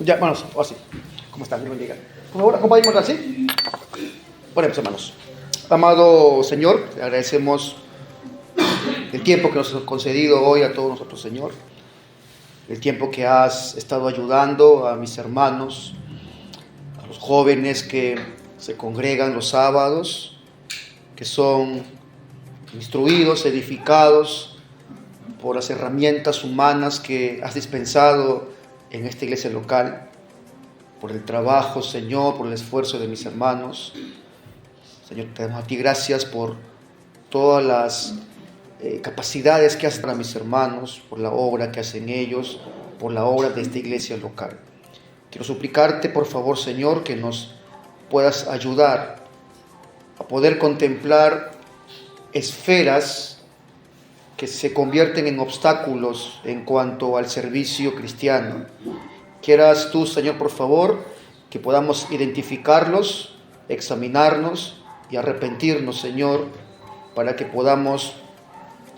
Ya, hermanos, así. ¿Cómo están? Dios bendiga. Por favor, acompáñenme así. Ponemos, hermanos. Amado Señor, te agradecemos el tiempo que nos has concedido hoy a todos nosotros, Señor. El tiempo que has estado ayudando a mis hermanos, a los jóvenes que se congregan los sábados, que son instruidos, edificados por las herramientas humanas que has dispensado en esta iglesia local, por el trabajo, Señor, por el esfuerzo de mis hermanos. Señor, te damos a ti gracias por todas las capacidades que has para mis hermanos, por la obra que hacen ellos, por la obra de esta iglesia local. Quiero suplicarte, por favor, Señor, que nos puedas ayudar a poder contemplar esferas que se convierten en obstáculos en cuanto al servicio cristiano. Quieras tú, Señor, por favor, que podamos identificarlos, examinarnos y arrepentirnos, Señor, para que podamos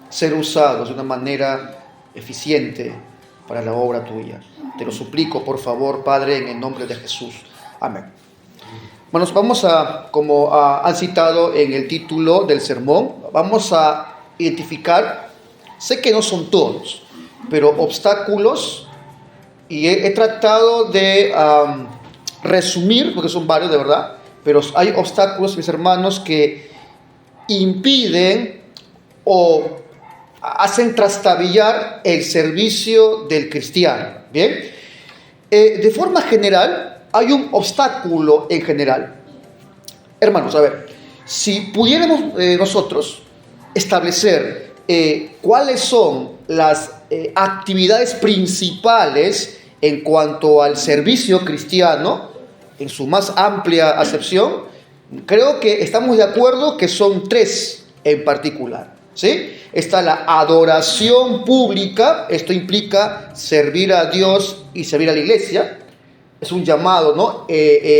ser usados de una manera eficiente para la obra tuya. Te lo suplico, por favor, Padre, en el nombre de Jesús. Amén. Bueno, vamos como han citado en el título del sermón, vamos a identificar, sé que no son todos, pero obstáculos, y he tratado de resumir, porque son varios de verdad, pero hay obstáculos, mis hermanos, que impiden o hacen trastabillar el servicio del cristiano. Bien, de forma general, hay un obstáculo en general. Hermanos, a ver, si pudiéramos nosotros establecer cuáles son las actividades principales en cuanto al servicio cristiano, en su más amplia acepción, creo que estamos de acuerdo que son tres en particular, ¿sí? Está la adoración pública, esto implica servir a Dios y servir a la iglesia, es un llamado, ¿no?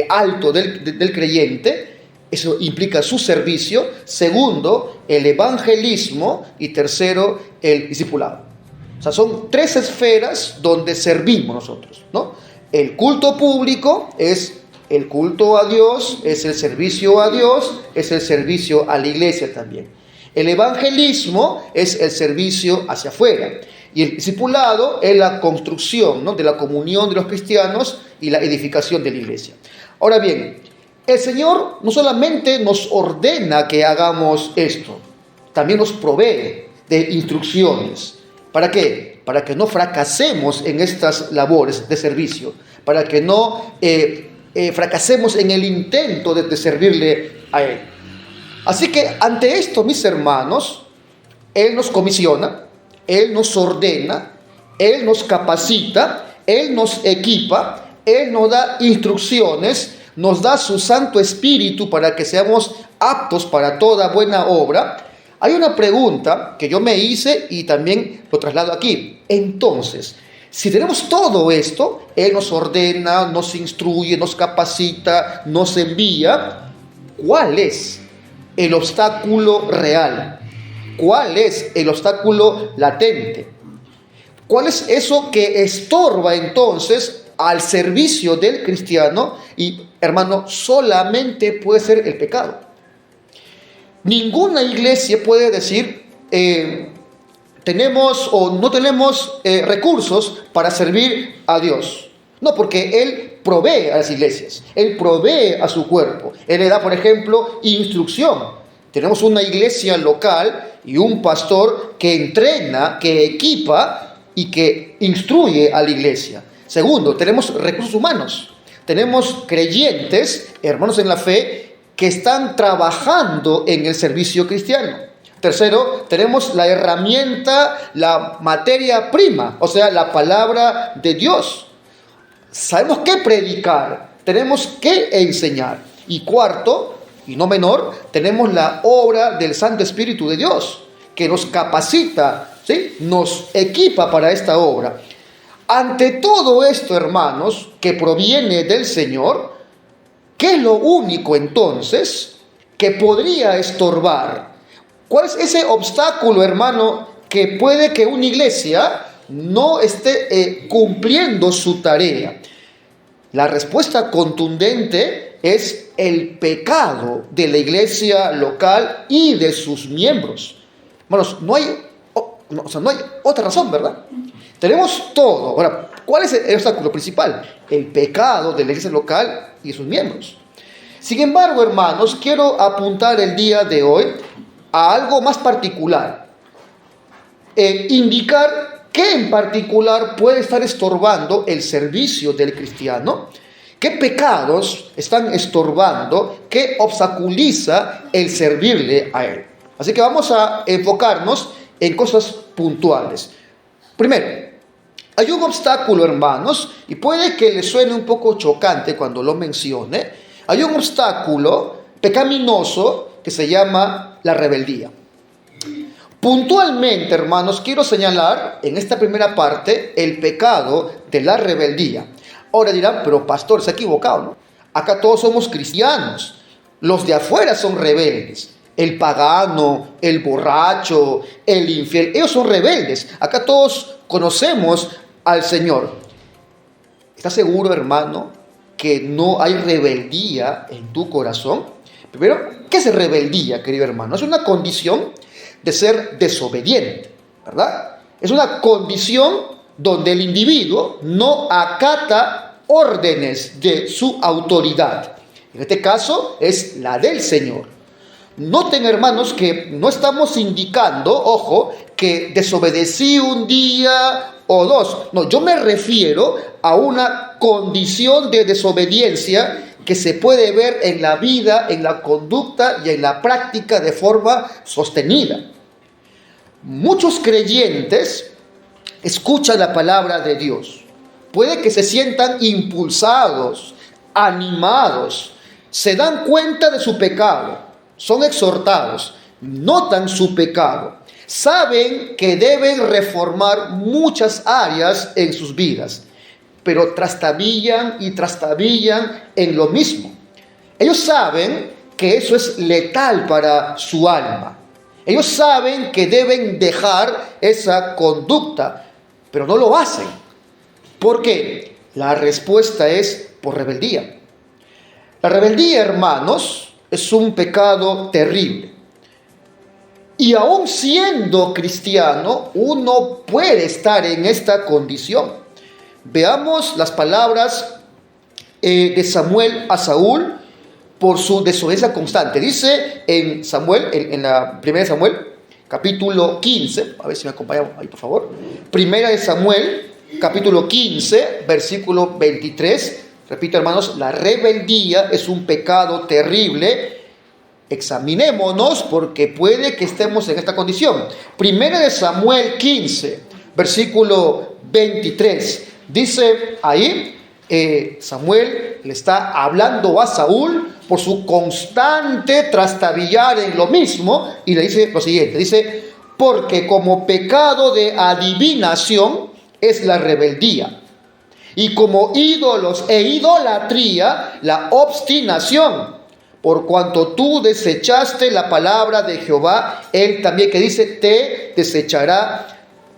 Alto del creyente, eso implica su servicio. Segundo, el evangelismo, y tercero, el discipulado. O sea, son tres esferas donde servimos nosotros, ¿no? El culto público es el culto a Dios, es el servicio a Dios, es el servicio a la iglesia también. El evangelismo es el servicio hacia afuera. Y el discipulado es la construcción, ¿no?, de la comunión de los cristianos y la edificación de la iglesia. Ahora bien, el Señor no solamente nos ordena que hagamos esto, también nos provee de instrucciones. ¿Para qué? Para que no fracasemos en estas labores de servicio, para que no fracasemos en el intento de servirle a Él. Así que ante esto, mis hermanos, Él nos comisiona, Él nos ordena, Él nos capacita, Él nos equipa, Él nos da instrucciones, nos da su Santo Espíritu para que seamos aptos para toda buena obra. Hay una pregunta que yo me hice y también lo traslado aquí. Entonces, si tenemos todo esto, Él nos ordena, nos instruye, nos capacita, nos envía, ¿cuál es el obstáculo real? ¿Cuál es el obstáculo latente? ¿Cuál es eso que estorba entonces al servicio del cristiano? Y, hermano, solamente puede ser el pecado. Ninguna iglesia puede decir, tenemos o no tenemos recursos para servir a Dios. No, porque Él provee a las iglesias, Él provee a su cuerpo. Él le da, por ejemplo, instrucción. Tenemos una iglesia local y un pastor que entrena, que equipa y que instruye a la iglesia. Segundo, tenemos recursos humanos. Tenemos creyentes, hermanos en la fe, que están trabajando en el servicio cristiano. Tercero, tenemos la herramienta, la materia prima, o sea, la palabra de Dios. Sabemos qué predicar, tenemos que enseñar. Y cuarto, y no menor, tenemos la obra del Santo Espíritu de Dios, que nos capacita, ¿sí?, nos equipa para esta obra. Ante todo esto, hermanos, que proviene del Señor, ¿qué es lo único entonces que podría estorbar? ¿Cuál es ese obstáculo, hermano, que puede que una iglesia no esté cumpliendo su tarea? La respuesta contundente es el pecado de la iglesia local y de sus miembros. Hermanos, no hay otra razón, ¿verdad? Tenemos todo. Ahora, ¿cuál es el obstáculo principal? El pecado de la iglesia local y de sus miembros. Sin embargo, hermanos, quiero apuntar el día de hoy a algo más particular. Indicar qué en particular puede estar estorbando el servicio del cristiano, qué pecados están estorbando, qué obstaculiza el servirle a él. Así que vamos a enfocarnos en cosas puntuales. Primero, hay un obstáculo, hermanos, y puede que le suene un poco chocante cuando lo mencione. Hay un obstáculo pecaminoso que se llama la rebeldía. Puntualmente, hermanos, quiero señalar en esta primera parte el pecado de la rebeldía. Ahora dirán, pero pastor, se ha equivocado, ¿no? Acá todos somos cristianos. Los de afuera son rebeldes. El pagano, el borracho, el infiel, ellos son rebeldes. Acá todos conocemos al Señor. ¿Estás seguro, hermano, que no hay rebeldía en tu corazón? Primero, ¿qué es rebeldía, querido hermano? Es una condición de ser desobediente, ¿verdad? Es una condición donde el individuo no acata órdenes de su autoridad. En este caso es la del Señor. Noten, hermanos, que no estamos indicando, ojo, que desobedecí un día o dos. No, yo me refiero a una condición de desobediencia que se puede ver en la vida, en la conducta y en la práctica de forma sostenida. Muchos creyentes escuchan la palabra de Dios. Puede que se sientan impulsados, animados, se dan cuenta de su pecado. Son exhortados, notan su pecado, saben que deben reformar muchas áreas en sus vidas, pero trastabillan y trastabillan en lo mismo. Ellos saben que eso es letal para su alma. Ellos saben que deben dejar esa conducta, pero no lo hacen. ¿Por qué? La respuesta es por rebeldía. La rebeldía, hermanos, es un pecado terrible. Y aún siendo cristiano, uno puede estar en esta condición. Veamos las palabras de Samuel a Saúl por su desobediencia constante. Dice en Samuel, en la primera de Samuel, capítulo 15, a ver si me acompañan ahí por favor. Primera de Samuel, capítulo 15, versículo 23. Repito, hermanos, la rebeldía es un pecado terrible. Examinémonos porque puede que estemos en esta condición. Primera de Samuel 15, versículo 23. Dice ahí, Samuel le está hablando a Saúl por su constante trastabillar en lo mismo y le dice lo siguiente. Dice, porque como pecado de adivinación es la rebeldía. Y como ídolos e idolatría, la obstinación. Por cuanto tú desechaste la palabra de Jehová, él también que dice, te desechará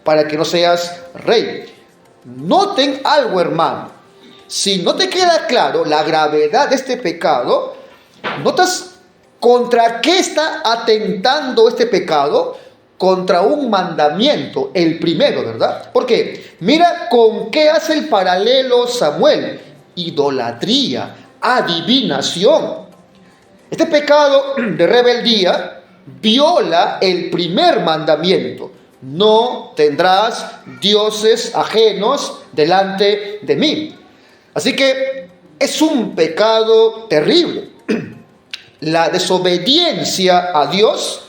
para que no seas rey. Noten algo, hermano. Si no te queda claro la gravedad de este pecado, ¿notas contra qué está atentando este pecado? Contra un mandamiento, el primero, ¿verdad? Porque mira con qué hace el paralelo Samuel: idolatría, adivinación. Este pecado de rebeldía viola el primer mandamiento: no tendrás dioses ajenos delante de mí. Así que es un pecado terrible. La desobediencia a Dios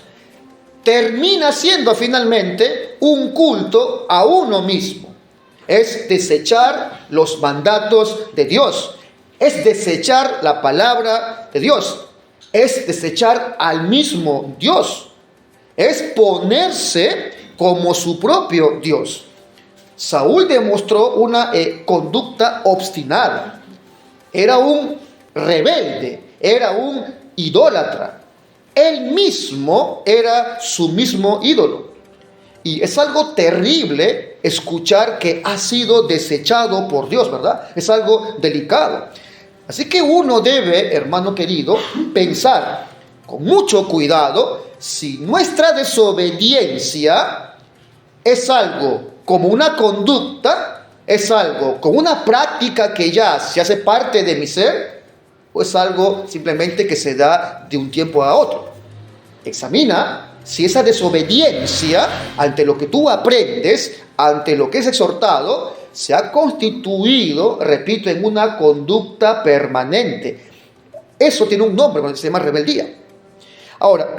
termina siendo finalmente un culto a uno mismo. Es desechar los mandatos de Dios. Es desechar la palabra de Dios. Es desechar al mismo Dios. Es ponerse como su propio Dios. Saúl demostró una conducta obstinada. Era un rebelde, era un idólatra. Él mismo era su mismo ídolo. Y es algo terrible escuchar que ha sido desechado por Dios, ¿verdad? Es algo delicado. Así que uno debe, hermano querido, pensar con mucho cuidado si nuestra desobediencia es algo como una conducta, es algo como una práctica que ya se hace parte de mi ser, o es algo simplemente que se da de un tiempo a otro. Examina si esa desobediencia ante lo que tú aprendes, ante lo que es exhortado, se ha constituido, repito, en una conducta permanente. Eso tiene un nombre, se llama rebeldía. Ahora,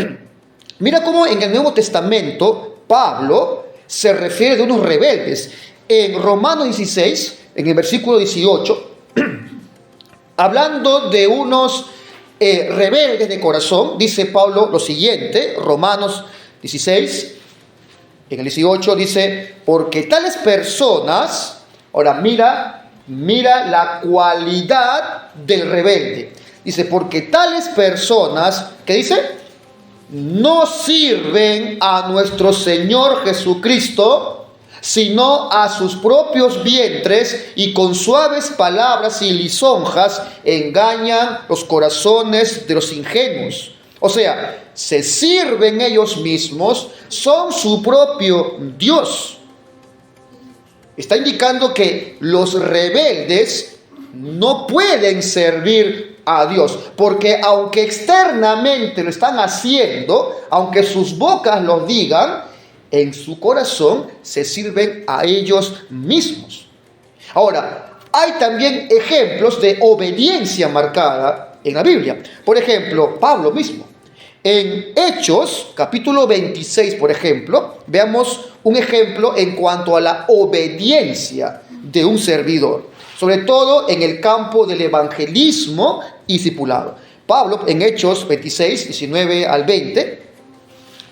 mira cómo en el Nuevo Testamento Pablo se refiere de unos rebeldes. En Romanos 16, en el versículo 18, hablando de unos rebeldes de corazón, dice Pablo lo siguiente, Romanos 16, en el 18 dice, porque tales personas, ahora mira la cualidad del rebelde. Dice, porque tales personas, ¿qué dice? No sirven a nuestro Señor Jesucristo, sino a sus propios vientres, y con suaves palabras y lisonjas engañan los corazones de los ingenuos. O sea, se sirven ellos mismos, son su propio Dios. Está indicando que los rebeldes no pueden servir a Dios, porque aunque externamente lo están haciendo, aunque sus bocas lo digan, en su corazón se sirven a ellos mismos. Ahora, hay también ejemplos de obediencia marcada en la Biblia. Por ejemplo, Pablo mismo. En Hechos, capítulo 26, por ejemplo, veamos un ejemplo en cuanto a la obediencia de un servidor, sobre todo en el campo del evangelismo y discipulado. Pablo, en Hechos 26, 19 al 20,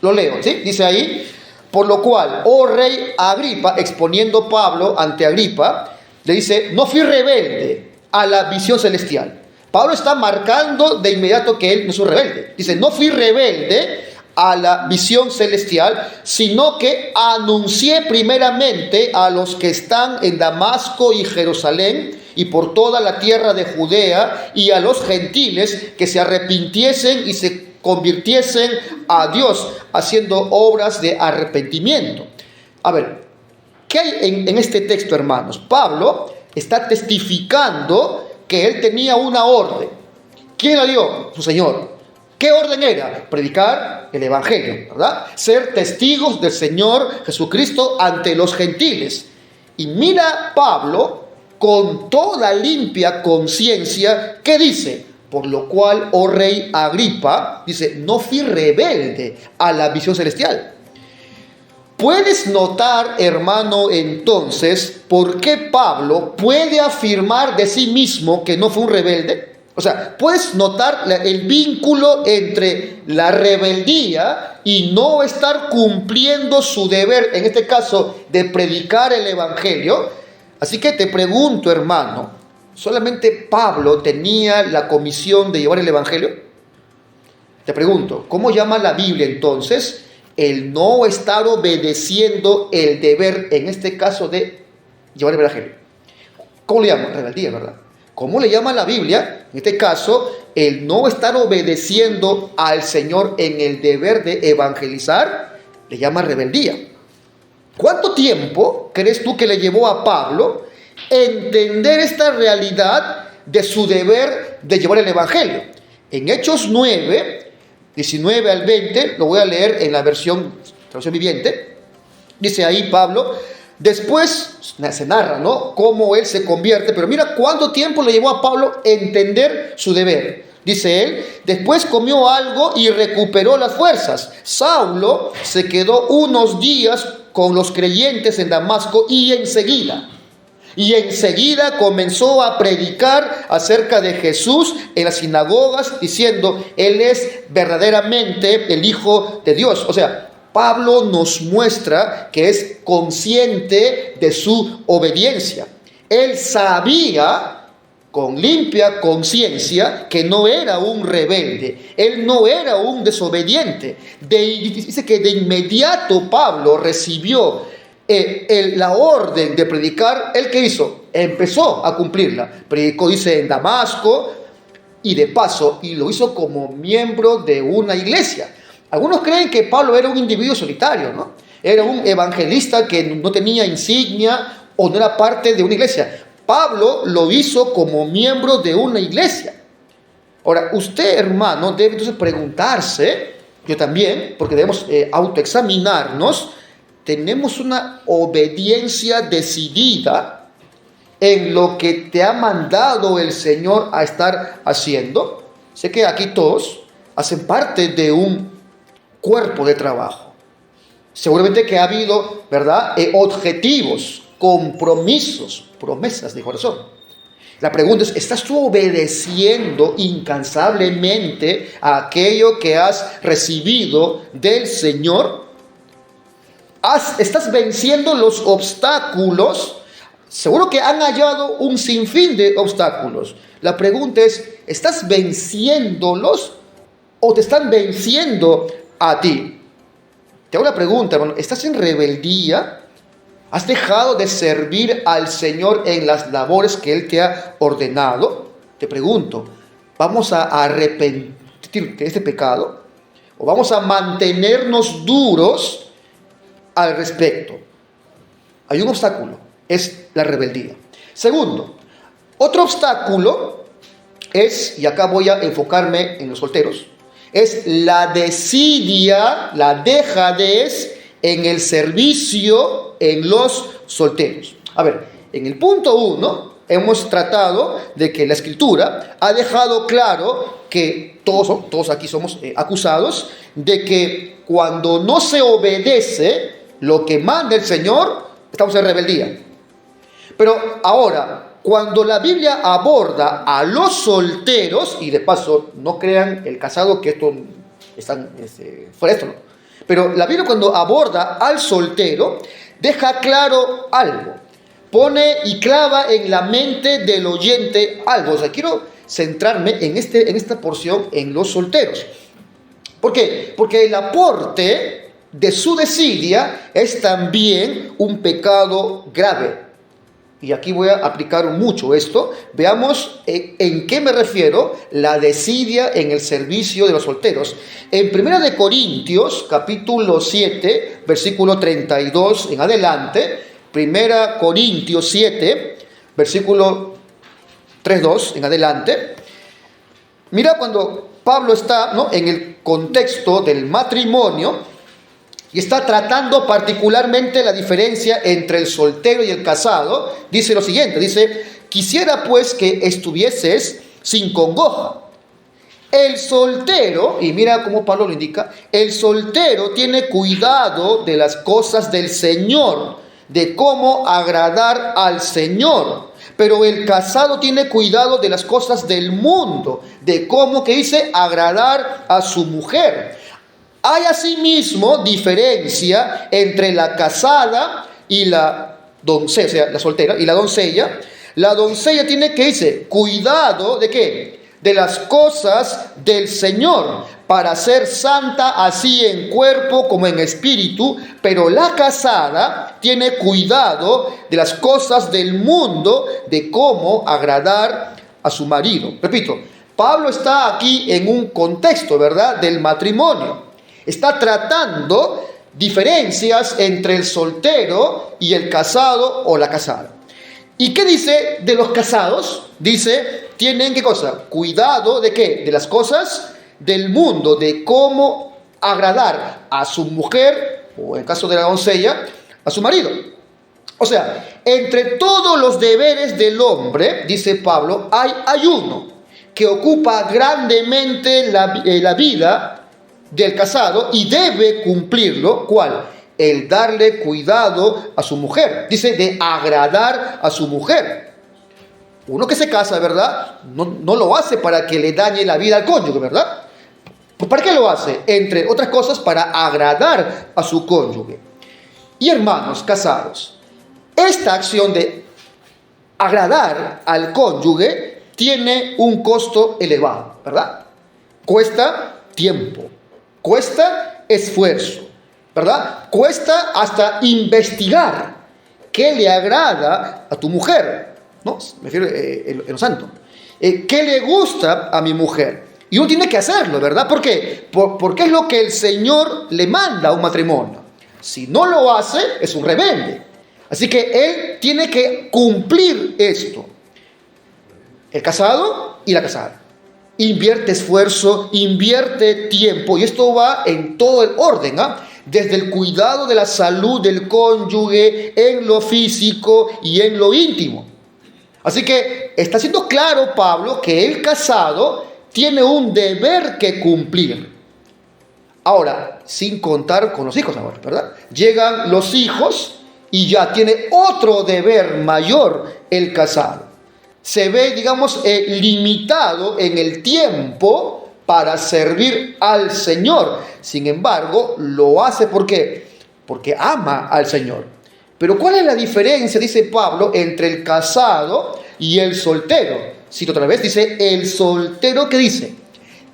lo leo, ¿sí? Dice ahí, por lo cual, oh rey Agripa, exponiendo Pablo ante Agripa, le dice, no fui rebelde a la visión celestial. Pablo está marcando de inmediato que él no es un rebelde. Dice, no fui rebelde a la visión celestial, sino que anuncié primeramente a los que están en Damasco y Jerusalén y por toda la tierra de Judea y a los gentiles que se arrepintiesen y se convirtiesen a Dios, haciendo obras de arrepentimiento. A ver, ¿qué hay en este texto, hermanos? Pablo está testificando que él tenía una orden. ¿Quién la dio? Su Señor. ¿Qué orden era? Predicar el evangelio, ¿verdad? Ser testigos del Señor Jesucristo ante los gentiles. Y mira Pablo con toda limpia conciencia, ¿qué dice? Por lo cual, oh rey Agripa, dice, no fui rebelde a la visión celestial. ¿Puedes notar, hermano, entonces, por qué Pablo puede afirmar de sí mismo que no fue un rebelde? O sea, ¿puedes notar el vínculo entre la rebeldía y no estar cumpliendo su deber, en este caso, de predicar el evangelio? Así que te pregunto, hermano, ¿solamente Pablo tenía la comisión de llevar el evangelio? Te pregunto, ¿cómo llama la Biblia entonces el no estar obedeciendo el deber, en este caso, de llevar el evangelio? ¿Cómo le llama? Rebeldía, ¿verdad? ¿Cómo le llama la Biblia, en este caso, el no estar obedeciendo al Señor en el deber de evangelizar? Le llama rebeldía. ¿Cuánto tiempo crees tú que le llevó a Pablo entender esta realidad de su deber de llevar el evangelio? En Hechos 9, 19 al 20, lo voy a leer en la traducción viviente, dice ahí Pablo, después se narra, ¿no?, cómo él se convierte, pero mira cuánto tiempo le llevó a Pablo entender su deber. Dice él, después comió algo y recuperó las fuerzas. Saulo se quedó unos días con los creyentes en Damasco y enseguida comenzó a predicar acerca de Jesús en las sinagogas, diciendo, Él es verdaderamente el Hijo de Dios. O sea, Pablo nos muestra que es consciente de su obediencia. Él sabía con limpia conciencia que no era un rebelde, él no era un desobediente. Dice que de inmediato Pablo recibió la orden de predicar. ¿Él qué hizo? Empezó a cumplirla. Predicó, dice, en Damasco, y de paso, y lo hizo como miembro de una iglesia. Algunos creen que Pablo era un individuo solitario, ¿no? Era un evangelista que no tenía insignia o no era parte de una iglesia. Pablo lo hizo como miembro de una iglesia. Ahora, usted, hermano, debe entonces preguntarse, yo también, porque debemos autoexaminarnos, ¿tenemos una obediencia decidida en lo que te ha mandado el Señor a estar haciendo? Sé que aquí todos hacen parte de un cuerpo de trabajo. Seguramente que ha habido, ¿verdad?, objetivos, compromisos, promesas de corazón. La pregunta es, ¿estás tú obedeciendo incansablemente a aquello que has recibido del Señor? ¿Estás venciendo los obstáculos? Seguro que han hallado un sinfín de obstáculos. La pregunta es, ¿estás venciéndolos o te están venciendo a ti? Te hago una pregunta, hermano. ¿Estás en rebeldía? ¿Has dejado de servir al Señor en las labores que Él te ha ordenado? Te pregunto, ¿vamos a arrepentir de este pecado? ¿O vamos a mantenernos duros al respecto? Hay un obstáculo, es la rebeldía. Segundo, otro obstáculo es, y acá voy a enfocarme en los solteros, es la desidia, la dejadez en el servicio en los solteros. A ver, en el punto 1 hemos tratado de que la Escritura ha dejado claro que todos aquí somos acusados de que cuando no se obedece lo que manda el Señor, estamos en rebeldía. Pero ahora, cuando la Biblia aborda a los solteros, y de paso, no crean el casado que esto están fuera de esto, ¿no? Pero la Biblia cuando aborda al soltero, deja claro algo. Pone y clava en la mente del oyente algo. O sea, quiero centrarme en esta porción en los solteros. ¿Por qué? Porque el aporte de su desidia es también un pecado grave. Y aquí voy a aplicar mucho esto. Veamos en qué me refiero la desidia en el servicio de los solteros. En 1 Corintios, capítulo 7, versículo 32 en adelante. 1 Corintios 7, versículo 3:2 en adelante. Mira cuando Pablo está, ¿no?, en el contexto del matrimonio. Y está tratando particularmente la diferencia entre el soltero y el casado. Dice lo siguiente, dice, quisiera pues que estuvieses sin congoja. El soltero, y mira cómo Pablo lo indica, el soltero tiene cuidado de las cosas del Señor, de cómo agradar al Señor. Pero el casado tiene cuidado de las cosas del mundo, de cómo, que dice, agradar a su mujer. Hay asimismo diferencia entre la casada y la doncella, o sea, la soltera y la doncella. La doncella tiene que, dice, cuidado de ¿qué? De las cosas del Señor, para ser santa así en cuerpo como en espíritu, pero la casada tiene cuidado de las cosas del mundo, de cómo agradar a su marido. Repito, Pablo está aquí en un contexto, ¿verdad?, del matrimonio. Está tratando diferencias entre el soltero y el casado o la casada. ¿Y qué dice de los casados? Dice, tienen ¿qué cosa? Cuidado de ¿qué? De las cosas del mundo, de cómo agradar a su mujer, o en el caso de la doncella, a su marido. O sea, entre todos los deberes del hombre, dice Pablo, hay uno que ocupa grandemente la vida del casado y debe cumplirlo. ¿Cuál? El darle cuidado a su mujer. Dice, de agradar a su mujer. Uno que se casa, ¿verdad?, no lo hace para que le dañe la vida al cónyuge, ¿verdad? ¿Para qué lo hace? Entre otras cosas, para agradar a su cónyuge. Y hermanos casados, esta acción de agradar al cónyuge tiene un costo elevado, ¿verdad? Cuesta tiempo, cuesta esfuerzo, ¿verdad? Cuesta hasta investigar qué le agrada a tu mujer, ¿no? Me refiero en lo santo. ¿Qué le gusta a mi mujer? Y uno tiene que hacerlo, ¿verdad? ¿Por qué? Porque es lo que el Señor le manda a un matrimonio. Si no lo hace, es un rebelde. Así que él tiene que cumplir esto. El casado y la casada. Invierte esfuerzo, invierte tiempo. Y esto va en todo el orden, ¿ah? Desde el cuidado de la salud del cónyuge, en lo físico y en lo íntimo. Así que está siendo claro Pablo que el casado tiene un deber que cumplir. Ahora, sin contar con los hijos ahora, ¿verdad? Llegan los hijos y ya tiene otro deber mayor el casado. Se ve, digamos, limitado en el tiempo para servir al Señor. Sin embargo, lo hace ¿por qué? Porque ama al Señor. Pero ¿cuál es la diferencia, dice Pablo, entre el casado y el soltero? Cito otra vez, dice, el soltero, ¿qué dice?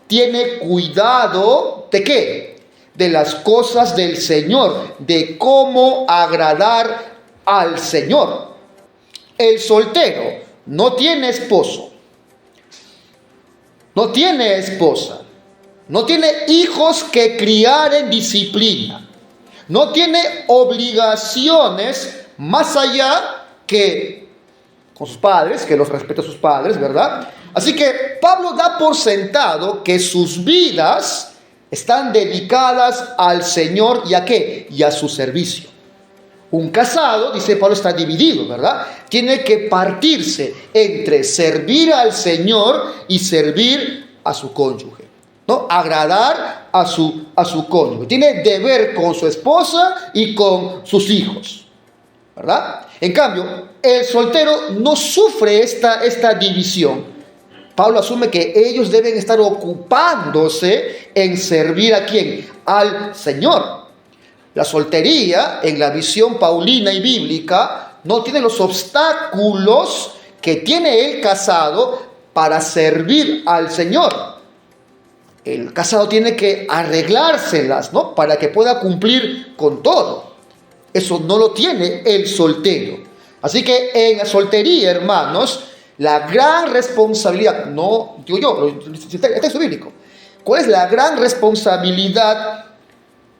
Tiene cuidado, ¿de qué? De las cosas del Señor, de cómo agradar al Señor. El soltero no tiene esposo, no tiene esposa, no tiene hijos que criar en disciplina, no tiene obligaciones más allá que con sus padres, que los respeta a sus padres, ¿verdad? Así que Pablo da por sentado que sus vidas están dedicadas al Señor y ¿a qué? Y a su servicio. Un casado, dice Pablo, está dividido, ¿verdad? Tiene que partirse entre servir al Señor y servir a su cónyuge, ¿no? Agradar a su cónyuge. Tiene deber con su esposa y con sus hijos, ¿verdad? En cambio, el soltero no sufre esta división. Pablo asume que ellos deben estar ocupándose en servir ¿a quién? Al Señor. La soltería, en la visión paulina y bíblica, no tiene los obstáculos que tiene el casado para servir al Señor. El casado tiene que arreglárselas, ¿no? Para que pueda cumplir con todo. Eso no lo tiene el soltero. Así que en la soltería, hermanos, la gran responsabilidad, no digo yo, el texto bíblico, ¿cuál es la gran responsabilidad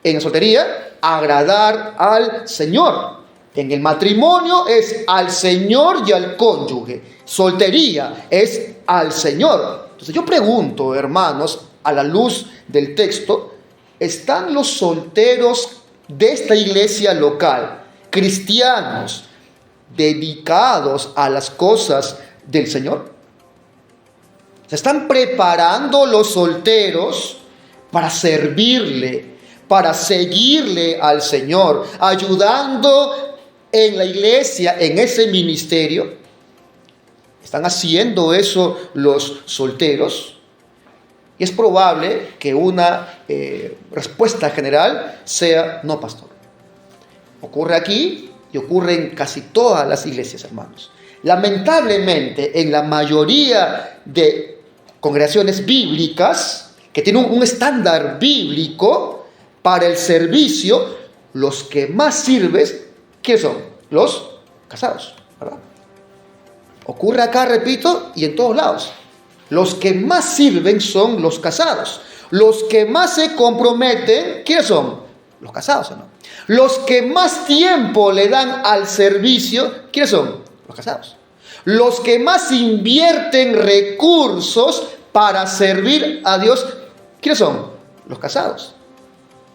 en la soltería? Agradar al Señor. En el matrimonio es al Señor y al cónyuge. Soltería es al Señor. Entonces yo pregunto, hermanos, a la luz del texto, ¿están los solteros de esta iglesia local, cristianos, dedicados a las cosas del Señor? ¿Se están preparando los solteros para servirle, para seguirle al Señor, ayudando en la iglesia, en ese ministerio? ¿Están haciendo eso los solteros? Y es probable que una respuesta general sea no, pastor. Ocurre aquí y ocurre en casi todas las iglesias, hermanos. Lamentablemente, en la mayoría de congregaciones bíblicas que tienen un estándar bíblico para el servicio, los que más sirven, ¿quiénes son? Los casados, ¿verdad? Ocurre acá, repito, y en todos lados. Los que más sirven son los casados. Los que más se comprometen, ¿quiénes son? Los casados, ¿no? Los que más tiempo le dan al servicio, ¿quiénes son? Los casados. Los que más invierten recursos para servir a Dios, ¿quiénes son? Los casados.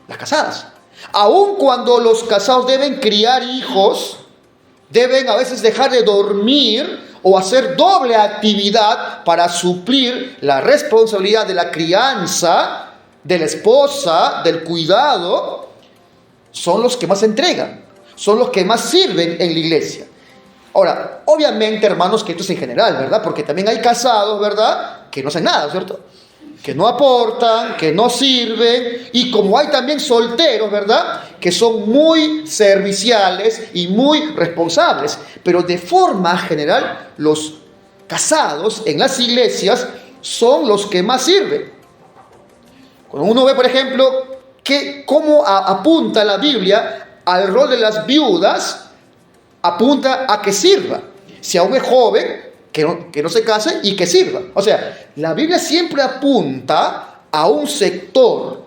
Las casadas. Aun cuando los casados deben criar hijos, deben a veces dejar de dormir o hacer doble actividad para suplir la responsabilidad de la crianza, de la esposa, del cuidado, son los que más entregan, son los que más sirven en la iglesia. Ahora, obviamente, hermanos, que esto es en general, ¿verdad? Porque también hay casados, ¿verdad?, que no hacen nada, ¿cierto?, que no aportan, que no sirven, y como hay también solteros, ¿verdad?, que son muy serviciales y muy responsables, pero de forma general los casados en las iglesias son los que más sirven. Cuando uno ve, por ejemplo, cómo apunta la Biblia al rol de las viudas, apunta a que sirva. Si aún es joven, que no se case y que sirva. O sea, la Biblia siempre apunta a un sector.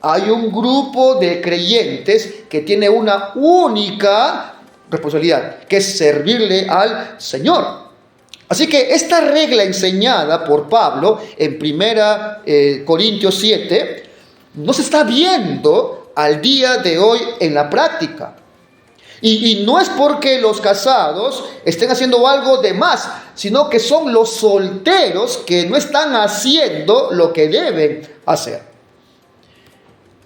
Hay un grupo de creyentes que tiene una única responsabilidad, que es servirle al Señor. Así que esta regla enseñada por Pablo en 1 Corintios 7 no se está viendo al día de hoy en la práctica. Y no es porque los casados estén haciendo algo de más, sino que son los solteros que no están haciendo lo que deben hacer.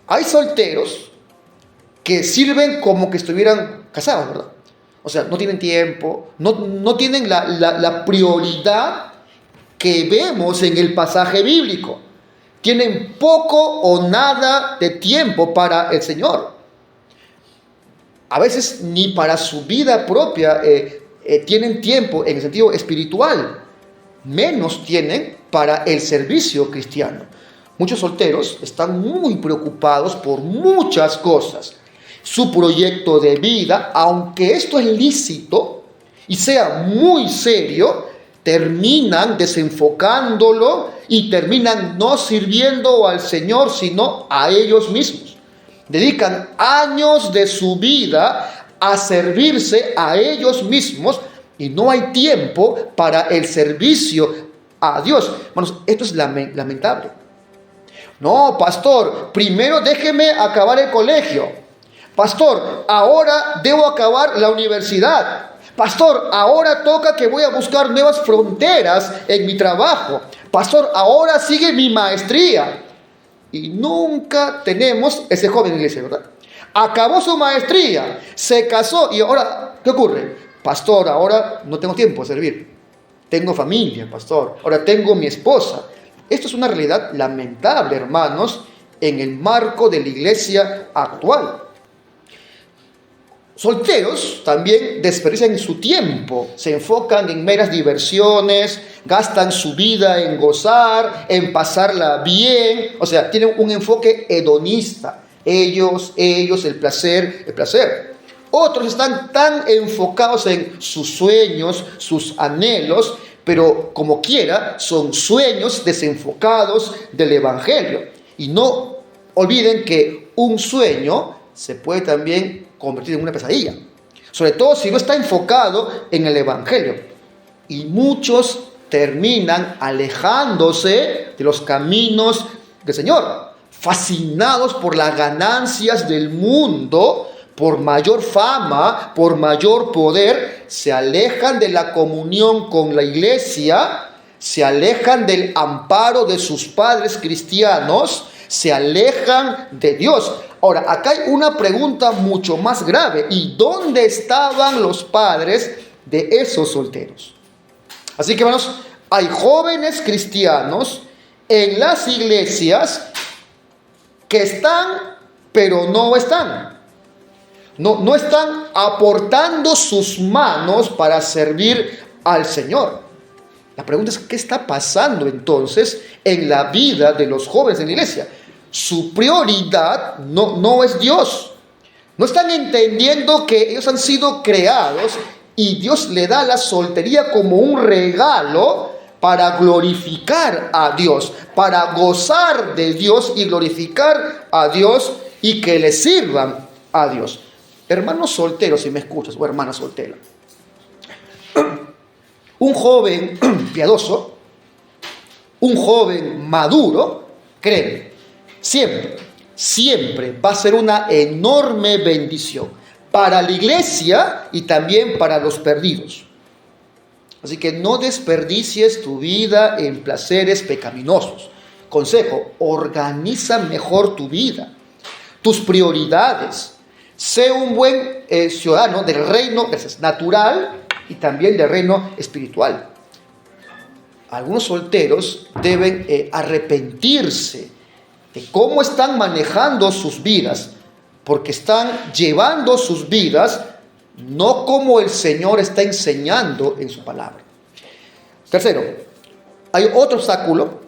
Hay solteros que sirven como que estuvieran casados, ¿verdad? O sea, no tienen tiempo, no tienen la prioridad que vemos en el pasaje bíblico. Tienen poco o nada de tiempo para el Señor. A veces ni para su vida propia tienen tiempo en el sentido espiritual. Menos tienen para el servicio cristiano. Muchos solteros están muy preocupados por muchas cosas. Su proyecto de vida, aunque esto es lícito y sea muy serio, terminan desenfocándolo y terminan no sirviendo al Señor, sino a ellos mismos. Dedican años de su vida a servirse a ellos mismos y no hay tiempo para el servicio a Dios. Hermanos, esto es lamentable. No, pastor, primero déjeme acabar el colegio. Pastor, ahora debo acabar la universidad. Pastor, ahora toca que voy a buscar nuevas fronteras en mi trabajo. Pastor, ahora sigue mi maestría. Y nunca tenemos ese joven en la iglesia, ¿verdad? Acabó su maestría, se casó y ahora, ¿qué ocurre? Pastor, ahora no tengo tiempo de servir. Tengo familia, pastor. Ahora tengo mi esposa. Esto es una realidad lamentable, hermanos, en el marco de la iglesia actual. Solteros también desperdician su tiempo, se enfocan en meras diversiones, gastan su vida en gozar, en pasarla bien, o sea, tienen un enfoque hedonista. Ellos, el placer. Otros están tan enfocados en sus sueños, sus anhelos, pero como quiera, son sueños desenfocados del Evangelio. Y no olviden que un sueño se puede también convertir en una pesadilla, sobre todo si no está enfocado en el Evangelio. Y muchos terminan alejándose de los caminos del Señor, fascinados por las ganancias del mundo, por mayor fama, por mayor poder, se alejan de la comunión con la iglesia, se alejan del amparo de sus padres cristianos, se alejan de Dios. Ahora, acá hay una pregunta mucho más grave. ¿Y dónde estaban los padres de esos solteros? Así que, hermanos, hay jóvenes cristianos en las iglesias que están, pero no están. No están aportando sus manos para servir al Señor. La pregunta es, ¿qué está pasando entonces en la vida de los jóvenes en la iglesia? Su prioridad no es Dios. No están entendiendo que ellos han sido creados y Dios le da la soltería como un regalo para glorificar a Dios, para gozar de Dios y glorificar a Dios y que le sirvan a Dios. Hermanos solteros, si me escuchas, o hermana soltera, un joven piadoso, un joven maduro, créeme, siempre va a ser una enorme bendición para la iglesia y también para los perdidos. Así que no desperdicies tu vida en placeres pecaminosos. Consejo, organiza mejor tu vida, tus prioridades. Sé un buen ciudadano del reino natural y también del reino espiritual. Algunos solteros deben arrepentirse de cómo están manejando sus vidas, porque están llevando sus vidas no como el Señor está enseñando en su palabra. Tercero, hay otro obstáculo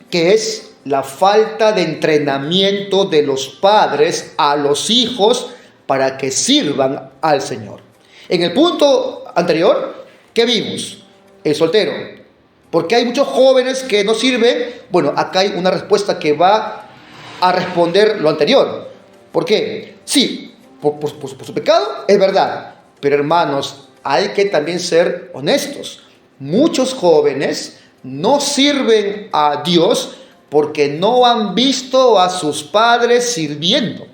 que es la falta de entrenamiento de los padres a los hijos para que sirvan al Señor. En el punto anterior, ¿qué vimos? El soltero. Porque hay muchos jóvenes que no sirven. Bueno, acá hay una respuesta que va a responder lo anterior. ¿Por qué? Sí, por su pecado, es verdad. Pero hermanos, hay que también ser honestos. Muchos jóvenes no sirven a Dios porque no han visto a sus padres sirviendo.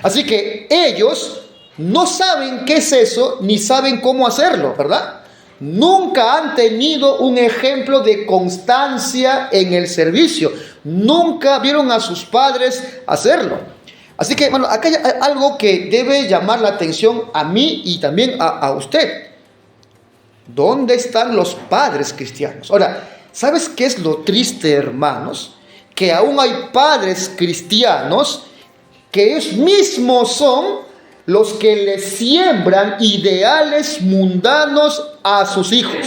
Así que ellos no saben qué es eso, ni saben cómo hacerlo, ¿verdad? Nunca han tenido un ejemplo de constancia en el servicio. Nunca vieron a sus padres hacerlo. Así que, bueno, acá hay algo que debe llamar la atención a mí y también a usted. ¿Dónde están los padres cristianos? Ahora, ¿sabes qué es lo triste, hermanos? Que aún hay padres cristianos que ellos mismos son los que le siembran ideales mundanos a sus hijos.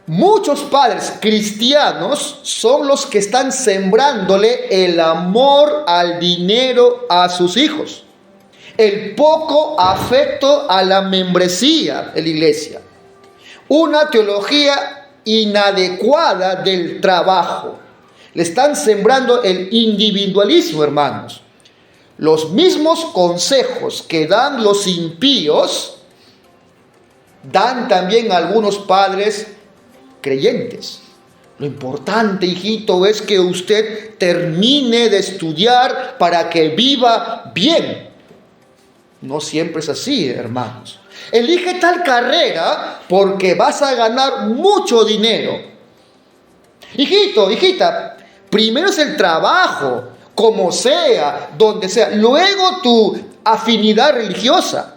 Muchos padres cristianos son los que están sembrándole el amor al dinero a sus hijos, el poco afecto a la membresía de la iglesia, una teología inadecuada del trabajo. Le están sembrando el individualismo, hermanos. Los mismos consejos que dan los impíos, dan también algunos padres creyentes. Lo importante, hijito, es que usted termine de estudiar para que viva bien. No siempre es así, hermanos. Elige tal carrera porque vas a ganar mucho dinero. Hijito, hijita, primero es el trabajo, como sea, donde sea. Luego tu afinidad religiosa.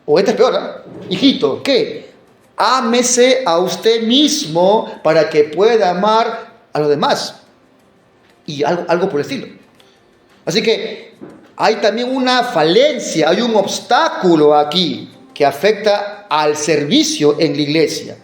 O esta es peor, ¿eh? Hijito, ¿qué? Ámese a usted mismo para que pueda amar a los demás. Y algo por el estilo. Así que hay también una falencia, hay un obstáculo aquí que afecta al servicio en la iglesia.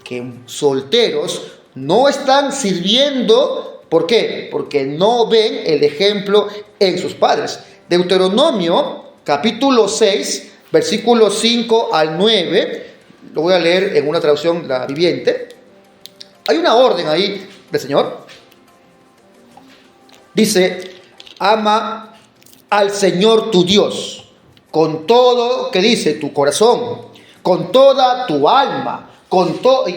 Que solteros no están sirviendo. ¿Por qué? Porque no ven el ejemplo en sus padres. Deuteronomio, capítulo 6, versículos 5 al 9. Lo voy a leer en una traducción, la viviente. Hay una orden ahí del Señor. Dice, ama al Señor tu Dios con todo, que dice, tu corazón, con toda tu alma,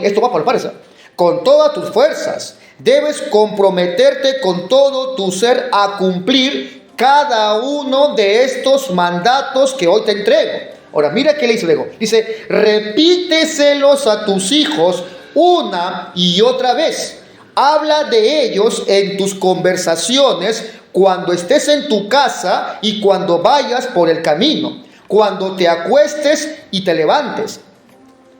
esto va por pares, con todas tus fuerzas. Debes comprometerte con todo tu ser a cumplir cada uno de estos mandatos que hoy te entrego. Ahora, mira qué le dice luego. Dice, repíteselos a tus hijos una y otra vez. Habla de ellos en tus conversaciones cuando estés en tu casa y cuando vayas por el camino, cuando te acuestes y te levantes.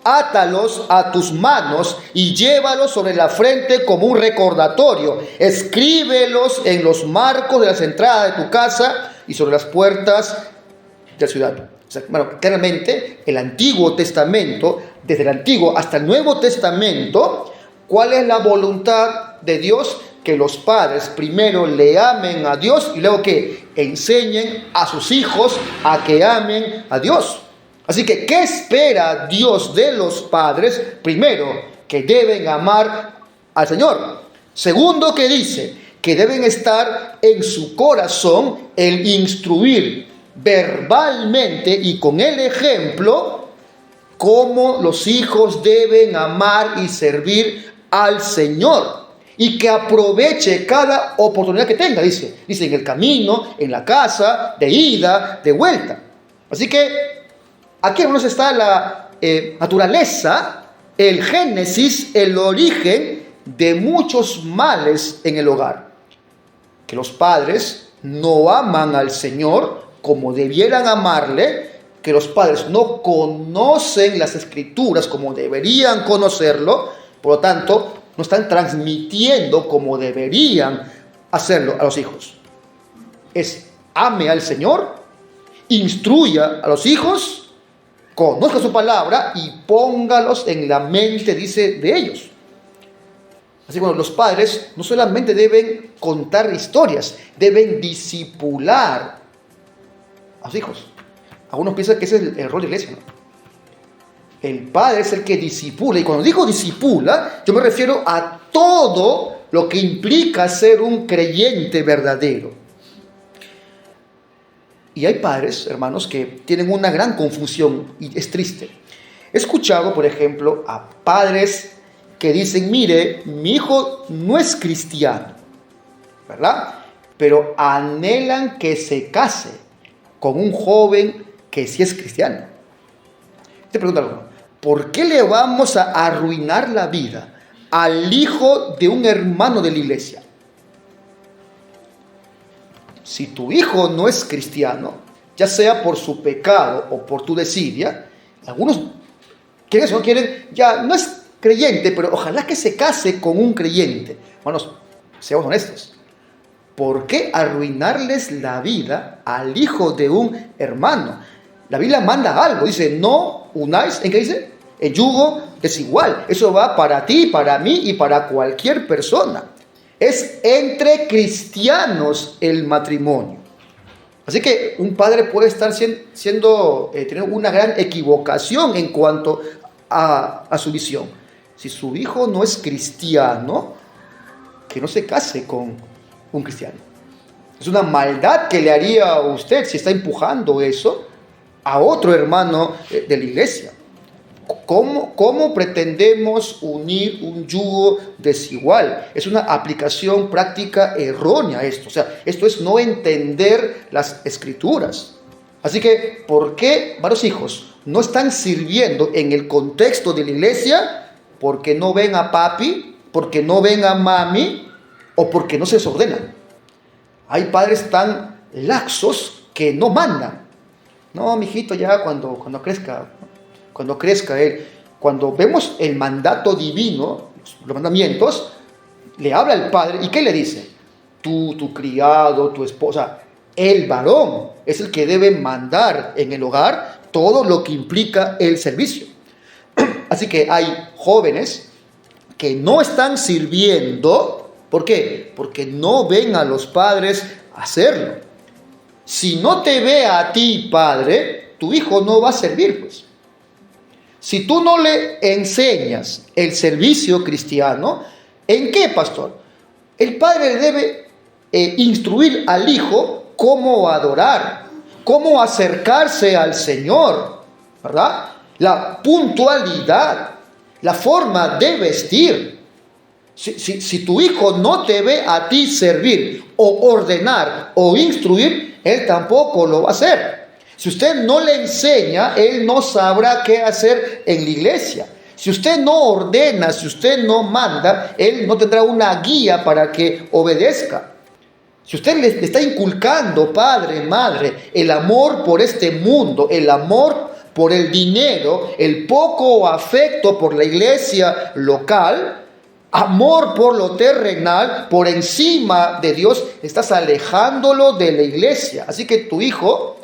Átalos a tus manos y llévalos sobre la frente como un recordatorio. Escríbelos en los marcos de las entradas de tu casa y sobre las puertas de la ciudad. O sea, bueno, claramente el Antiguo Testamento, desde el Antiguo hasta el Nuevo Testamento, ¿cuál es la voluntad de Dios? Que los padres primero le amen a Dios y luego que enseñen a sus hijos a que amen a Dios. Así que, ¿qué espera Dios de los padres? Primero, que deben amar al Señor. Segundo, que dice que deben estar en su corazón el instruir verbalmente y con el ejemplo cómo los hijos deben amar y servir al Señor. Y que aproveche cada oportunidad que tenga, dice en el camino, en la casa, de ida, de vuelta. Así que aquí hermanos está la naturaleza, el génesis, el origen de muchos males en el hogar. Que los padres no aman al Señor como debieran amarle, que los padres no conocen las Escrituras como deberían conocerlo, por lo tanto, no están transmitiendo como deberían hacerlo a los hijos. Es ame al Señor, instruya a los hijos conozca su palabra y póngalos en la mente, dice, de ellos. Así que bueno, los padres no solamente deben contar historias, deben discipular a sus hijos. Algunos piensan que ese es el rol de la iglesia, ¿no? El padre es el que disipula, y cuando digo disipula, yo me refiero a todo lo que implica ser un creyente verdadero. Y hay padres, hermanos, que tienen una gran confusión y es triste. He escuchado, por ejemplo, a padres que dicen, mire, mi hijo no es cristiano, ¿verdad? Pero anhelan que se case con un joven que sí es cristiano. Te pregunto algo, ¿por qué le vamos a arruinar la vida al hijo de un hermano de la iglesia? Si tu hijo no es cristiano, ya sea por su pecado o por tu desidia, algunos quieren eso, no quieren, ya no es creyente, pero ojalá que se case con un creyente. Hermanos, seamos honestos. ¿Por qué arruinarles la vida al hijo de un hermano? La Biblia manda algo, dice, no unáis, ¿en qué dice? En yugo desigual. Eso va para ti, para mí y para cualquier persona. Es entre cristianos el matrimonio. Así que un padre puede estar tener una gran equivocación en cuanto a su visión. Si su hijo no es cristiano, que no se case con un cristiano. Es una maldad que le haría a usted si está empujando eso a otro hermano de la iglesia. ¿Cómo pretendemos unir un yugo desigual? Es una aplicación práctica errónea esto. O sea, esto es no entender las escrituras. Así que, ¿por qué varios hijos no están sirviendo en el contexto de la iglesia? Porque no ven a papi, porque no ven a mami o porque no se desordenan. Hay padres tan laxos que no mandan. No, mijito, ya cuando crezca él, cuando vemos el mandato divino, los mandamientos, le habla al padre, ¿y qué le dice? Tú, tu criado, tu esposa, el varón es el que debe mandar en el hogar todo lo que implica el servicio. Así que hay jóvenes que no están sirviendo, ¿por qué? Porque no ven a los padres hacerlo. Si no te ve a ti, padre, tu hijo no va a servir, pues. Si tú no le enseñas el servicio cristiano, ¿en qué, pastor? El padre debe instruir al hijo cómo adorar, cómo acercarse al Señor, ¿verdad? La puntualidad, la forma de vestir. Si tu hijo no te ve a ti servir o ordenar o instruir, él tampoco lo va a hacer. Si usted no le enseña, él no sabrá qué hacer en la iglesia. Si usted no ordena, si usted no manda, él no tendrá una guía para que obedezca. Si usted le está inculcando, padre, madre, el amor por este mundo, el amor por el dinero, el poco afecto por la iglesia local, amor por lo terrenal, por encima de Dios, estás alejándolo de la iglesia. Así que tu hijo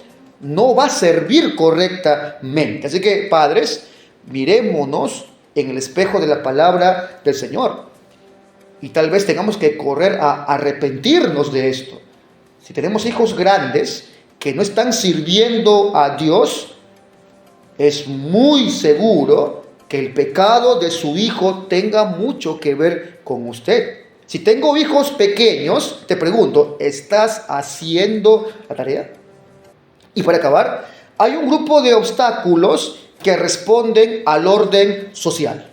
no va a servir correctamente. Así que, padres, mirémonos en el espejo de la palabra del Señor. Y tal vez tengamos que correr a arrepentirnos de esto. Si tenemos hijos grandes que no están sirviendo a Dios, es muy seguro que el pecado de su hijo tenga mucho que ver con usted. Si tengo hijos pequeños, te pregunto, ¿estás haciendo la tarea? Y para acabar, hay un grupo de obstáculos que responden al orden social.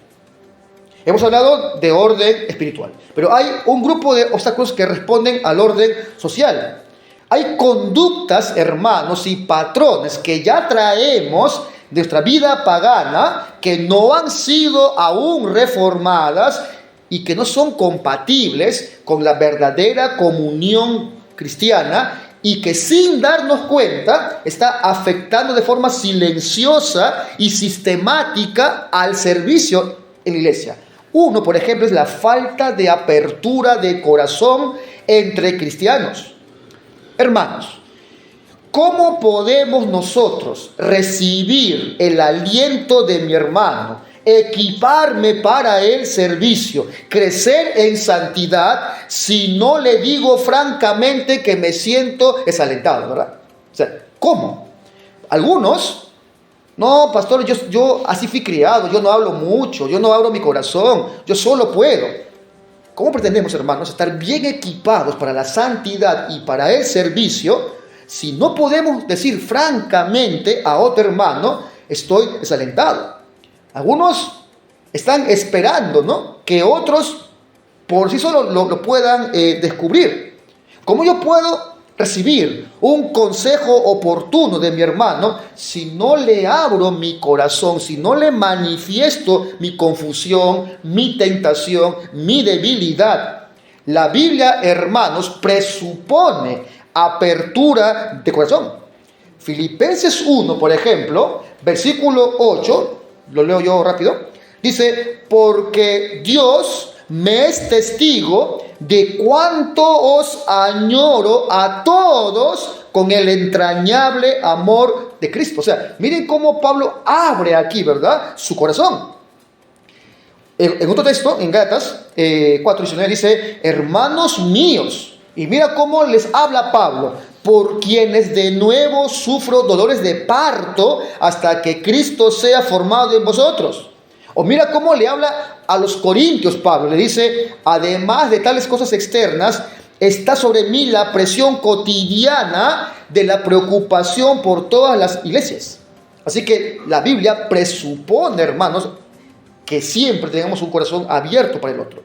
Hemos hablado de orden espiritual, pero hay un grupo de obstáculos que responden al orden social. Hay conductas, hermanos, y patrones que ya traemos de nuestra vida pagana, que no han sido aún reformadas y que no son compatibles con la verdadera comunión cristiana, y que sin darnos cuenta está afectando de forma silenciosa y sistemática al servicio en la iglesia. Uno, por ejemplo, es la falta de apertura de corazón entre cristianos. Hermanos, ¿cómo podemos nosotros recibir el aliento de mi hermano, equiparme para el servicio, crecer en santidad, si no le digo francamente que me siento desalentado, ¿verdad? O sea, ¿cómo? Algunos, no, pastor, yo así fui criado, yo no hablo mucho, yo no abro mi corazón, yo solo puedo. ¿Cómo pretendemos, hermanos, estar bien equipados para la santidad y para el servicio si no podemos decir francamente a otro hermano, estoy desalentado? Algunos están esperando, ¿no?, que otros por sí solos lo puedan descubrir. ¿Cómo yo puedo recibir un consejo oportuno de mi hermano si no le abro mi corazón, si no le manifiesto mi confusión, mi tentación, mi debilidad? La Biblia, hermanos, presupone apertura de corazón. Filipenses 1, por ejemplo, versículo 8, lo leo yo rápido, dice: porque Dios me es testigo de cuánto os añoro a todos con el entrañable amor de Cristo. O sea, miren cómo Pablo abre aquí, ¿verdad?, su corazón. En otro texto, en Gálatas 4:19, dice: hermanos míos, y mira cómo les habla Pablo: por quienes de nuevo sufro dolores de parto hasta que Cristo sea formado en vosotros. O mira cómo le habla a los corintios Pablo, le dice: además de tales cosas externas, está sobre mí la presión cotidiana de la preocupación por todas las iglesias. Así que la Biblia presupone, hermanos, que siempre tengamos un corazón abierto para el otro.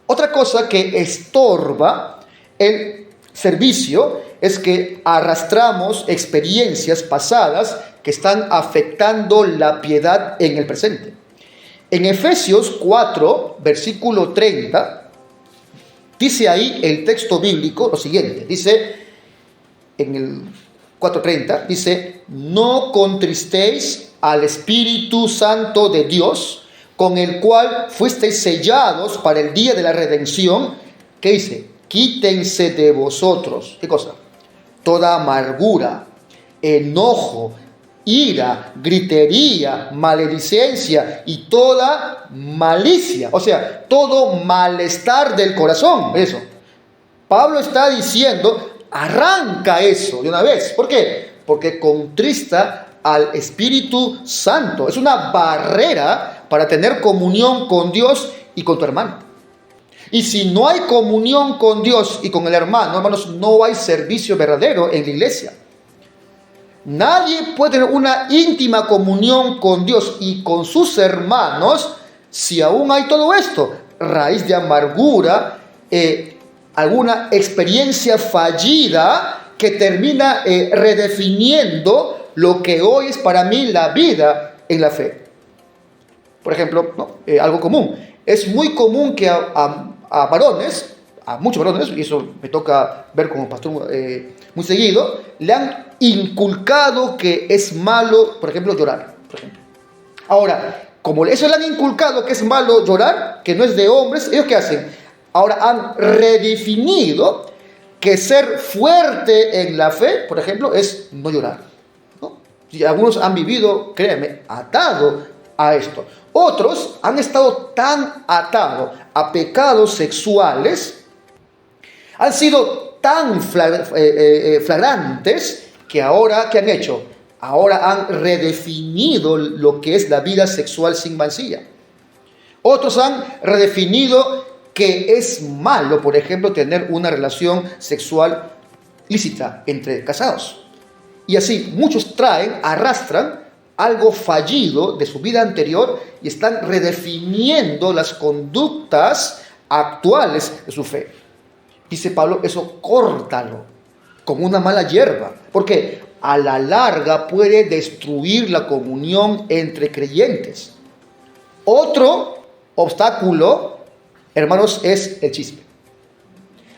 Otra cosa que estorba el servicio es que arrastramos experiencias pasadas que están afectando la piedad en el presente. En Efesios 4, versículo 30, dice ahí el texto bíblico lo siguiente. Dice, en el 4:30, dice: no contristéis al Espíritu Santo de Dios, con el cual fuisteis sellados para el día de la redención. ¿Qué dice? Quítense de vosotros, ¿qué cosa? Toda amargura, enojo, ira, gritería, maledicencia y toda malicia. O sea, todo malestar del corazón. Eso. Pablo está diciendo: arranca eso de una vez. ¿Por qué? Porque contrista al Espíritu Santo. Es una barrera para tener comunión con Dios y con tu hermano. Y si no hay comunión con Dios y con el hermano, hermanos, no hay servicio verdadero en la iglesia. Nadie puede tener una íntima comunión con Dios y con sus hermanos si aún hay todo esto: raíz de amargura, alguna experiencia fallida que termina redefiniendo lo que hoy es para mí la vida en la fe. Por ejemplo, ¿no? Algo común. Es muy común que a varones, a muchos varones, y eso me toca ver como pastor muy seguido, le han inculcado que es malo, por ejemplo, llorar. Por ejemplo. Ahora, como eso le han inculcado que es malo llorar, que no es de hombres, ¿ellos qué hacen? Ahora han redefinido que ser fuerte en la fe, por ejemplo, es no llorar, ¿no? Y algunos han vivido, créanme, atado a esto. Otros han estado tan atados a pecados sexuales, han sido tan flagrantes, que ahora, ¿qué han hecho? Ahora han redefinido lo que es la vida sexual sin mancilla. Otros han redefinido que es malo, por ejemplo, tener una relación sexual lícita entre casados. Y así muchos arrastran algo fallido de su vida anterior y están redefiniendo las conductas actuales de su fe. Dice Pablo: eso córtalo como una mala hierba, porque a la larga puede destruir la comunión entre creyentes. Otro obstáculo, hermanos, es el chisme.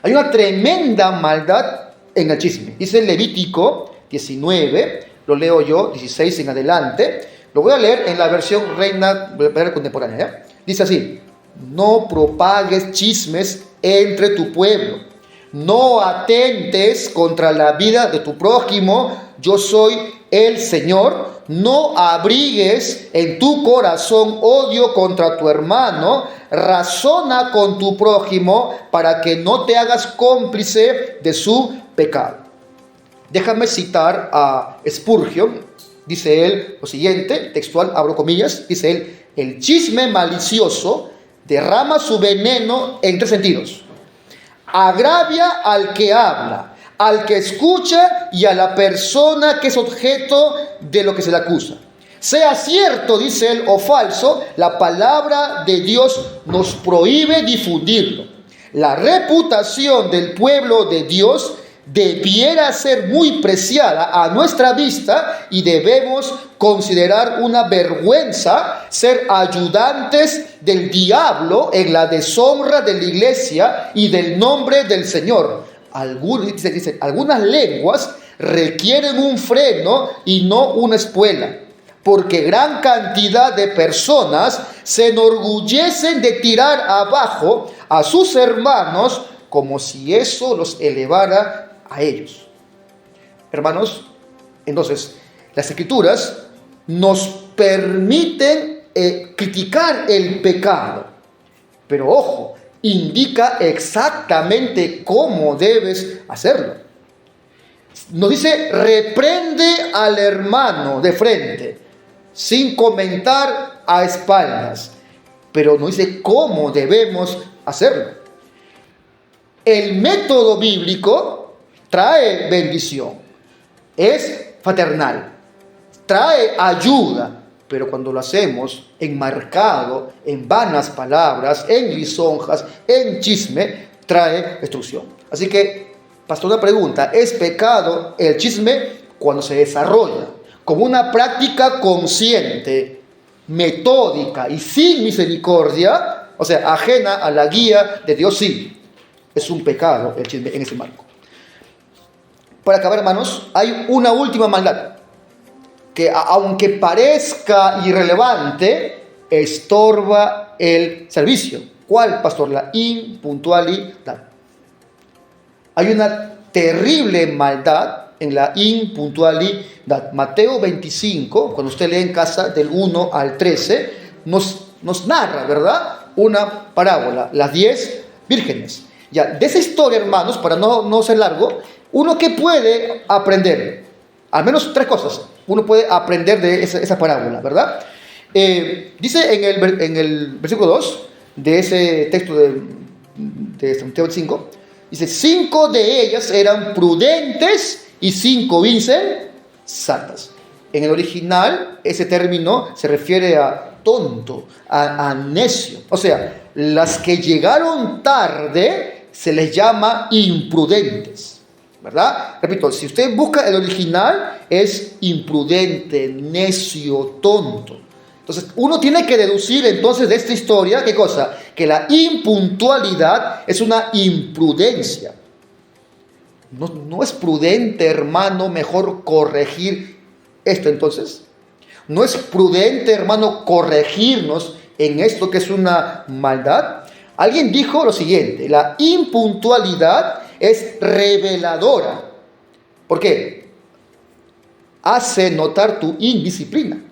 Hay una tremenda maldad en el chisme. Dice Levítico 19, lo leo yo, 16 en adelante. Lo voy a leer en la versión Reina Valera contemporánea, ¿eh? Dice así: no propagues chismes entre tu pueblo, No atentes contra la vida de tu prójimo, yo soy el Señor. No abrigues en tu corazón odio contra tu hermano. Razona con tu prójimo para que no te hagas cómplice de su pecado. Déjame citar a Spurgeon. Dice él lo siguiente, textual, abro comillas, dice él: el chisme malicioso derrama su veneno en 3 sentidos. Agravia al que habla, al que escucha y a la persona que es objeto de lo que se le acusa. Sea cierto, dice él, o falso, la palabra de Dios nos prohíbe difundirlo. La reputación del pueblo de Dios debiera ser muy preciada a nuestra vista y debemos considerar una vergüenza ser ayudantes del diablo en la deshonra de la iglesia y del nombre del Señor. Algunas lenguas requieren un freno y no una espuela, porque gran cantidad de personas se enorgullecen de tirar abajo a sus hermanos como si eso los elevara a ellos. Hermanos, entonces, las Escrituras nos permiten criticar el pecado, pero ojo, indica exactamente cómo debes hacerlo. Nos dice: reprende al hermano de frente, sin comentar a espaldas, pero nos dice cómo debemos hacerlo. El método bíblico trae bendición, es fraternal, trae ayuda, pero cuando lo hacemos enmarcado en vanas palabras, en lisonjas, en chisme, trae destrucción. Así que, pastor, una pregunta: ¿es pecado el chisme cuando se desarrolla como una práctica consciente, metódica y sin misericordia, o sea, ajena a la guía de Dios? Sí, es un pecado el chisme en ese marco. Para acabar, hermanos, hay una última maldad que, aunque parezca irrelevante, estorba el servicio. ¿Cuál, pastor? La impuntualidad. Hay una terrible maldad en la impuntualidad. Mateo 25, cuando usted lee en casa del 1 al 13, nos narra, ¿verdad?, una parábola, las 10 vírgenes. Ya, de esa historia, hermanos, para no ser largo, uno que puede aprender, al menos 3 cosas, uno puede aprender de esa parábola, ¿verdad? Dice en el versículo 2 de ese texto de Mateo 5, dice: 5 de ellas eran prudentes y 5 insensatas. En el original, ese término se refiere a tonto, a necio. O sea, las que llegaron tarde se les llama imprudentes, ¿verdad? Repito, si usted busca el original, es imprudente, necio, tonto. Entonces, uno tiene que deducir entonces de esta historia, ¿qué cosa? Que la impuntualidad es una imprudencia. No es prudente, hermano, mejor corregir esto entonces. No es prudente, hermano, corregirnos en esto que es una maldad. Alguien dijo lo siguiente: la impuntualidad es reveladora. ¿Por qué? Hace notar tu indisciplina.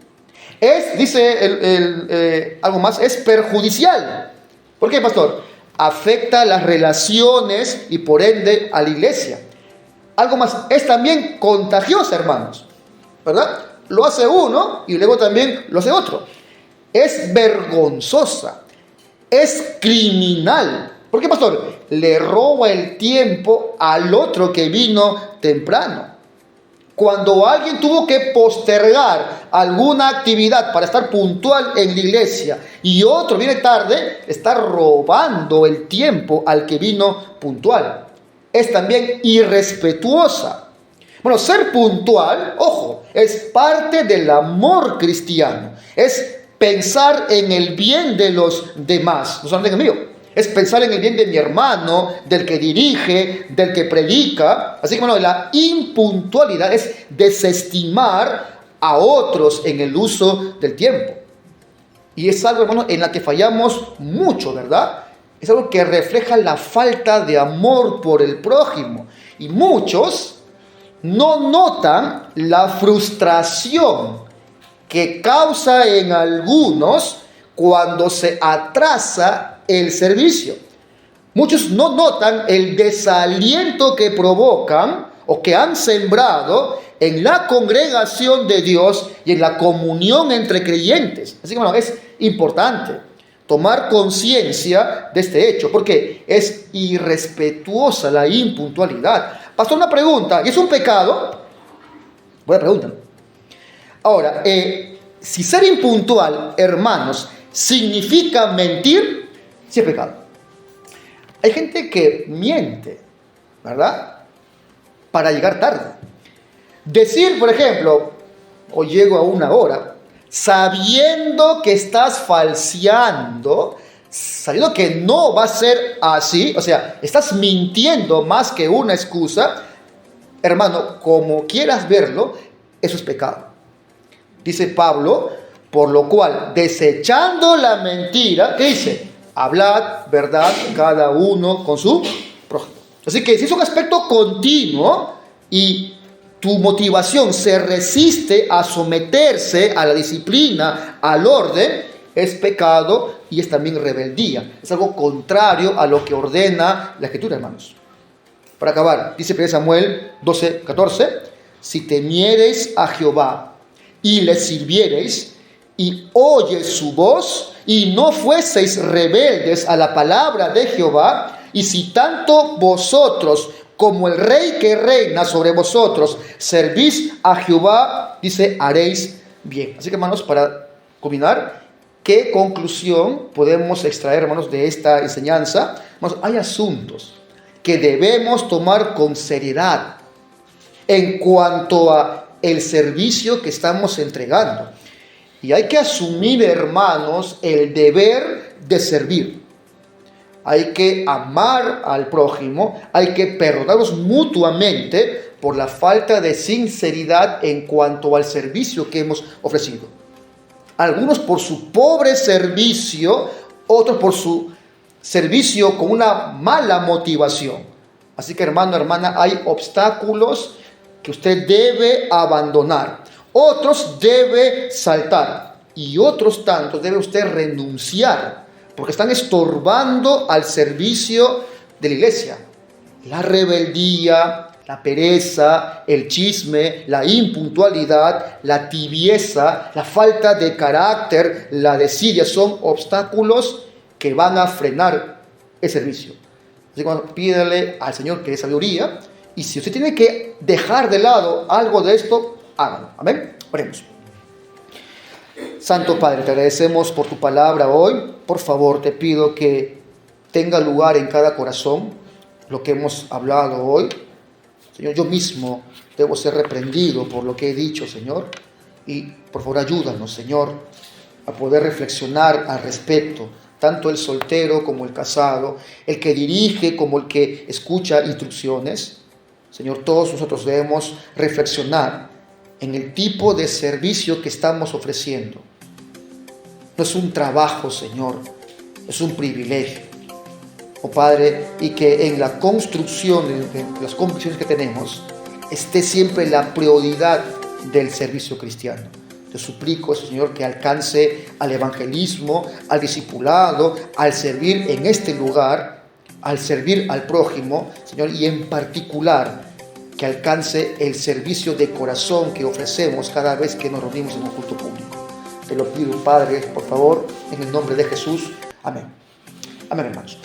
Algo más, es perjudicial. ¿Por qué, pastor? Afecta las relaciones y por ende a la iglesia. Algo más, es también contagiosa, hermanos, ¿verdad? Lo hace uno y luego también lo hace otro. Es vergonzosa, es criminal. ¿Por qué, pastor? Le roba el tiempo al otro que vino temprano. Cuando alguien tuvo que postergar alguna actividad para estar puntual en la iglesia y otro viene tarde, está robando el tiempo al que vino puntual. Es también irrespetuosa. Bueno, ser puntual, ojo, es parte del amor cristiano. Es pensar en el bien de los demás, no solamente en el mío. Es pensar en el bien de mi hermano, del que dirige, del que predica. Así que, bueno, la impuntualidad es desestimar a otros en el uso del tiempo. Y es algo, hermano, en la que fallamos mucho, ¿verdad? Es algo que refleja la falta de amor por el prójimo. Y muchos no notan la frustración que causa en algunos cuando se atrasa el servicio. Muchos no notan el desaliento que provocan o que han sembrado en la congregación de Dios y en la comunión entre creyentes. Así que, bueno, es importante tomar conciencia de este hecho, porque es irrespetuosa la impuntualidad. Pastor, una pregunta, ¿y es un pecado? Buena pregunta. Ahora, si ser impuntual, hermanos, significa mentir, sí es pecado. Hay gente que miente, ¿verdad?, para llegar tarde. Decir, por ejemplo, hoy llego a 1 hora, sabiendo que estás falseando, sabiendo que no va a ser así, o sea, estás mintiendo más que una excusa, hermano, como quieras verlo, eso es pecado. Dice Pablo, por lo cual, desechando la mentira, ¿qué dice? Hablad verdad cada uno con su prójimo. Así que si es un aspecto continuo y tu motivación se resiste a someterse a la disciplina, al orden, es pecado y es también rebeldía. Es algo contrario a lo que ordena la Escritura, hermanos. Para acabar, dice 1 Samuel 12:14, si temiereis a Jehová y le sirviereis y oyes su voz y no fueseis rebeldes a la palabra de Jehová, y si tanto vosotros como el rey que reina sobre vosotros servís a Jehová, dice, haréis bien. Así que, hermanos, para culminar, ¿qué conclusión podemos extraer, hermanos, de esta enseñanza? Hermanos, hay asuntos que debemos tomar con seriedad en cuanto a el servicio que estamos entregando. Y hay que asumir, hermanos, el deber de servir. Hay que amar al prójimo, hay que perdonarnos mutuamente por la falta de sinceridad en cuanto al servicio que hemos ofrecido. Algunos por su pobre servicio, otros por su servicio con una mala motivación. Así que, hermano, hermana, hay obstáculos que usted debe abandonar. Otros debe saltar y otros tantos debe usted renunciar, porque están estorbando al servicio de la iglesia. La rebeldía, la pereza, el chisme, la impuntualidad, la tibieza, la falta de carácter, la desidia, son obstáculos que van a frenar el servicio. Así que pídele al Señor que dé sabiduría, y si usted tiene que dejar de lado algo de esto, hágalo. Amén. Oremos. Santo Padre, te agradecemos por tu palabra hoy. Por favor, te pido que tenga lugar en cada corazón lo que hemos hablado hoy. Señor, yo mismo debo ser reprendido por lo que he dicho, Señor. Y por favor, ayúdanos, Señor, a poder reflexionar al respecto. Tanto el soltero como el casado, el que dirige como el que escucha instrucciones. Señor, todos nosotros debemos reflexionar en el tipo de servicio que estamos ofreciendo. No es un trabajo, Señor, es un privilegio. Oh Padre, y que en la construcción de las convicciones que tenemos esté siempre la prioridad del servicio cristiano. Te suplico, Señor, que alcance al evangelismo, al discipulado, al servir en este lugar, al servir al prójimo, Señor, y en particular que alcance el servicio de corazón que ofrecemos cada vez que nos reunimos en un culto público. Te lo pido, Padre, por favor, en el nombre de Jesús. Amén. Amén, hermanos.